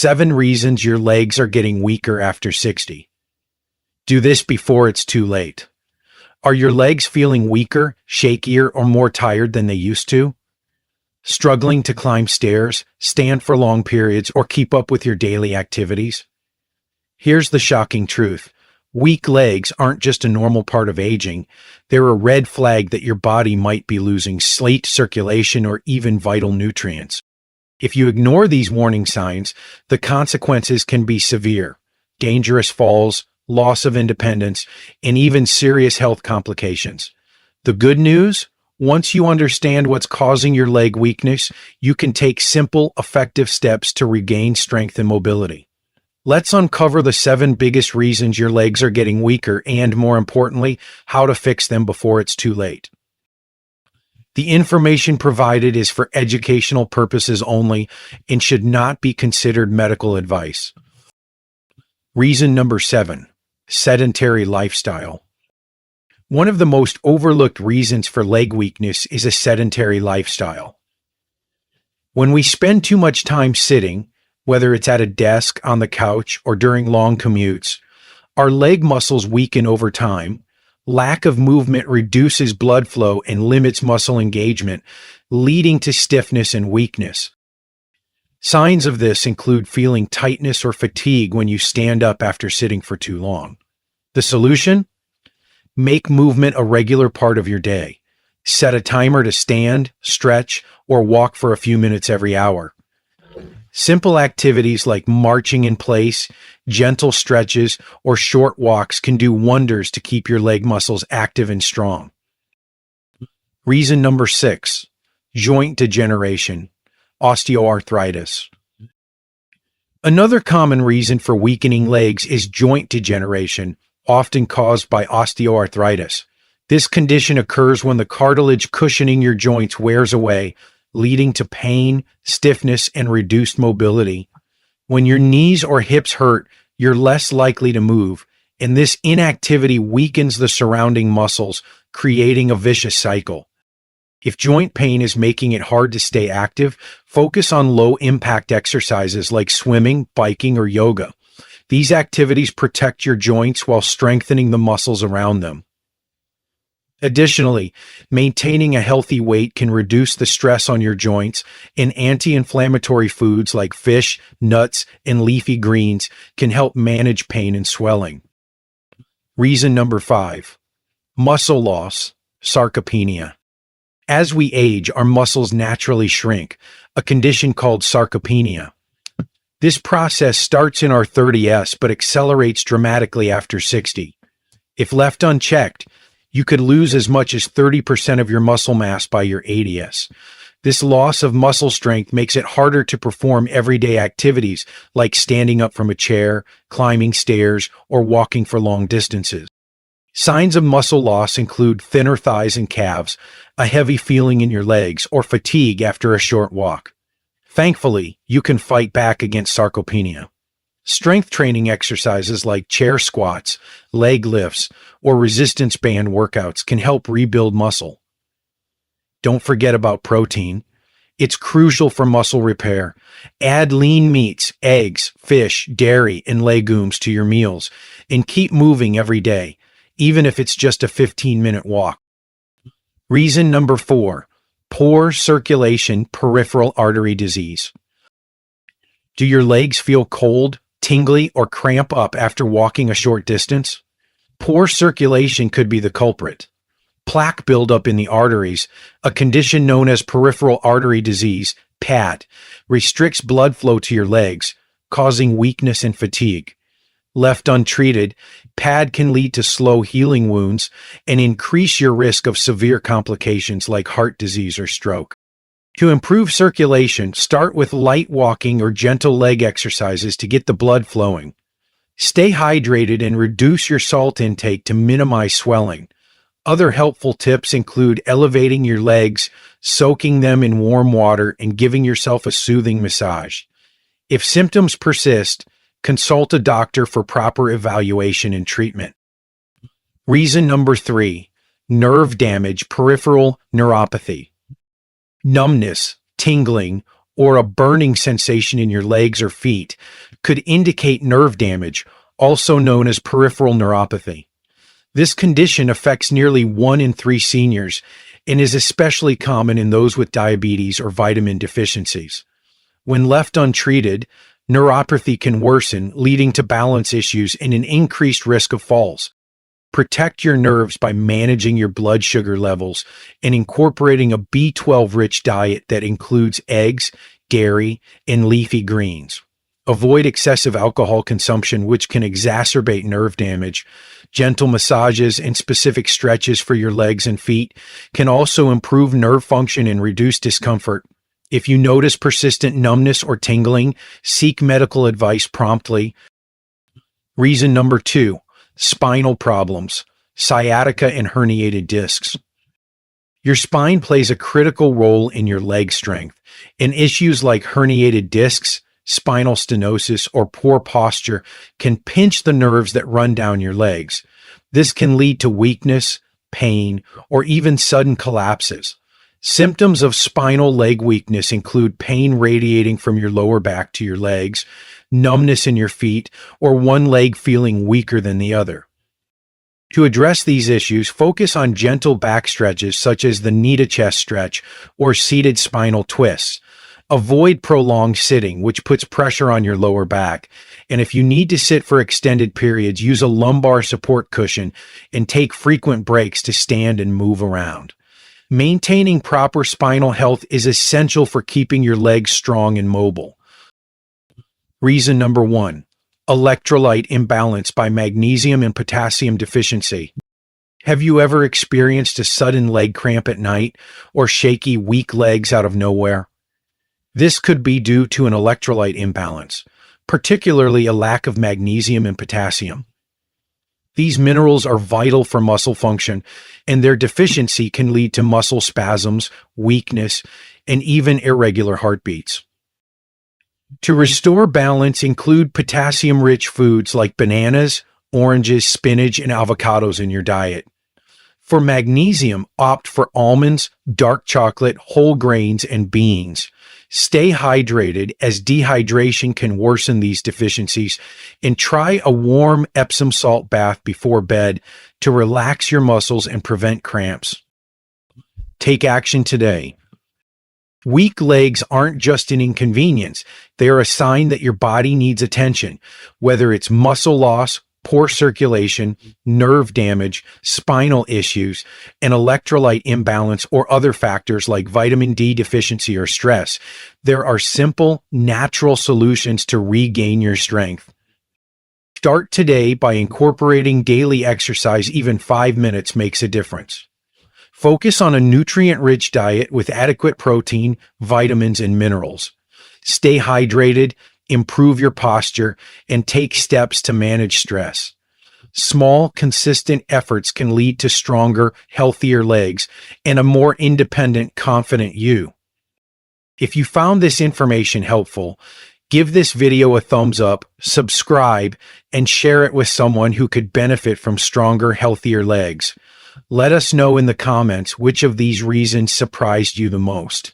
7 reasons your legs are getting weaker after 60. Do this before it's too late. Are your legs feeling weaker, shakier, or more tired than they used to? Struggling to climb stairs, stand for long periods, or keep up with your daily activities? Here's the shocking truth. Weak legs aren't just a normal part of aging. They're a red flag that your body might be losing sleep, circulation, or even vital nutrients. If you ignore these warning signs, the consequences can be severe. Dangerous falls, loss of independence, and even serious health complications. The good news? Once you understand what's causing your leg weakness, you can take simple, effective steps to regain strength and mobility. Let's uncover the 7 biggest reasons your legs are getting weaker and, more importantly, how to fix them before it's too late. The information provided is for educational purposes only and should not be considered medical advice. Reason number 7. Sedentary lifestyle. One of the most overlooked reasons for leg weakness is a sedentary lifestyle. When we spend too much time sitting, whether it's at a desk, on the couch, or during long commutes, our leg muscles weaken over time. Lack of movement reduces blood flow and limits muscle engagement, leading to stiffness and weakness. Signs of this include feeling tightness or fatigue when you stand up after sitting for too long. The solution? Make movement a regular part of your day. Set a timer to stand, stretch, or walk for a few minutes every hour. Simple activities like marching in place, gentle stretches, or short walks can do wonders to keep your leg muscles active and strong. Reason number 6. Joint degeneration, osteoarthritis. Another common reason for weakening legs is joint degeneration, often caused by osteoarthritis. This condition occurs when the cartilage cushioning your joints wears away, leading to pain, stiffness, and reduced mobility. When your knees or hips hurt, you're less likely to move, and this inactivity weakens the surrounding muscles, creating a vicious cycle. If joint pain is making it hard to stay active, focus on low-impact exercises like swimming, biking, or yoga. These activities protect your joints while strengthening the muscles around them. Additionally, maintaining a healthy weight can reduce the stress on your joints, and anti-inflammatory foods like fish, nuts, and leafy greens can help manage pain and swelling. Reason number 5. Muscle loss, sarcopenia. As we age, our muscles naturally shrink, a condition called sarcopenia. This process starts in our 30s but accelerates dramatically after 60. If left unchecked, you could lose as much as 30% of your muscle mass by your 80s. This loss of muscle strength makes it harder to perform everyday activities like standing up from a chair, climbing stairs, or walking for long distances. Signs of muscle loss include thinner thighs and calves, a heavy feeling in your legs, or fatigue after a short walk. Thankfully, you can fight back against sarcopenia. Strength training exercises like chair squats, leg lifts, or resistance band workouts can help rebuild muscle. Don't forget about protein. It's crucial for muscle repair. Add lean meats, eggs, fish, dairy, and legumes to your meals, and keep moving every day, even if it's just a 15-minute walk. Reason number 4. Poor circulation, peripheral artery disease. Do your legs feel cold, tingly, or cramp up after walking a short distance? Poor circulation could be the culprit. Plaque buildup in the arteries, a condition known as peripheral artery disease, PAD, restricts blood flow to your legs, causing weakness and fatigue. Left untreated, PAD can lead to slow healing wounds and increase your risk of severe complications like heart disease or stroke. To improve circulation, start with light walking or gentle leg exercises to get the blood flowing. Stay hydrated and reduce your salt intake to minimize swelling. Other helpful tips include elevating your legs, soaking them in warm water, and giving yourself a soothing massage. If symptoms persist, consult a doctor for proper evaluation and treatment. Reason number 3. Nerve damage, peripheral neuropathy. Numbness, tingling, or a burning sensation in your legs or feet could indicate nerve damage, also known as peripheral neuropathy. This condition affects nearly 1 in 3 seniors and is especially common in those with diabetes or vitamin deficiencies. When left untreated, neuropathy can worsen, leading to balance issues and an increased risk of falls. Protect your nerves by managing your blood sugar levels and incorporating a B12-rich diet that includes eggs, dairy, and leafy greens. Avoid excessive alcohol consumption, which can exacerbate nerve damage. Gentle massages and specific stretches for your legs and feet can also improve nerve function and reduce discomfort. If you notice persistent numbness or tingling, seek medical advice promptly. Reason number 2. Spinal problems, sciatica and herniated discs. Your spine plays a critical role in your leg strength, and issues like herniated discs, spinal stenosis, or poor posture can pinch the nerves that run down your legs. This can lead to weakness, pain, or even sudden collapses. Symptoms of spinal leg weakness include pain radiating from your lower back to your legs, numbness in your feet, or one leg feeling weaker than the other. To address these issues, focus on gentle back stretches such as the knee-to-chest stretch or seated spinal twists. Avoid prolonged sitting, which puts pressure on your lower back. And if you need to sit for extended periods, use a lumbar support cushion and take frequent breaks to stand and move around. Maintaining proper spinal health is essential for keeping your legs strong and mobile. Reason number 1. Electrolyte imbalance by magnesium and potassium deficiency. Have you ever experienced a sudden leg cramp at night or shaky, weak legs out of nowhere? This could be due to an electrolyte imbalance, particularly a lack of magnesium and potassium. These minerals are vital for muscle function, and their deficiency can lead to muscle spasms, weakness, and even irregular heartbeats. To restore balance, include potassium-rich foods like bananas, oranges, spinach, and avocados in your diet. For magnesium, opt for almonds, dark chocolate, whole grains, and beans. Stay hydrated, as dehydration can worsen these deficiencies, and try a warm Epsom salt bath before bed to relax your muscles and prevent cramps. Take action today. Weak legs aren't just an inconvenience. They are a sign that your body needs attention, whether it's muscle loss, poor circulation, nerve damage, spinal issues, an electrolyte imbalance, or other factors like vitamin D deficiency or stress. There are simple, natural solutions to regain your strength. Start today by incorporating daily exercise. Even 5 minutes makes a difference. Focus on a nutrient-rich diet with adequate protein, vitamins, and minerals. Stay hydrated, improve your posture, and take steps to manage stress. Small, consistent efforts can lead to stronger, healthier legs and a more independent, confident you. If you found this information helpful, give this video a thumbs up, subscribe, and share it with someone who could benefit from stronger, healthier legs. Let us know in the comments which of these reasons surprised you the most.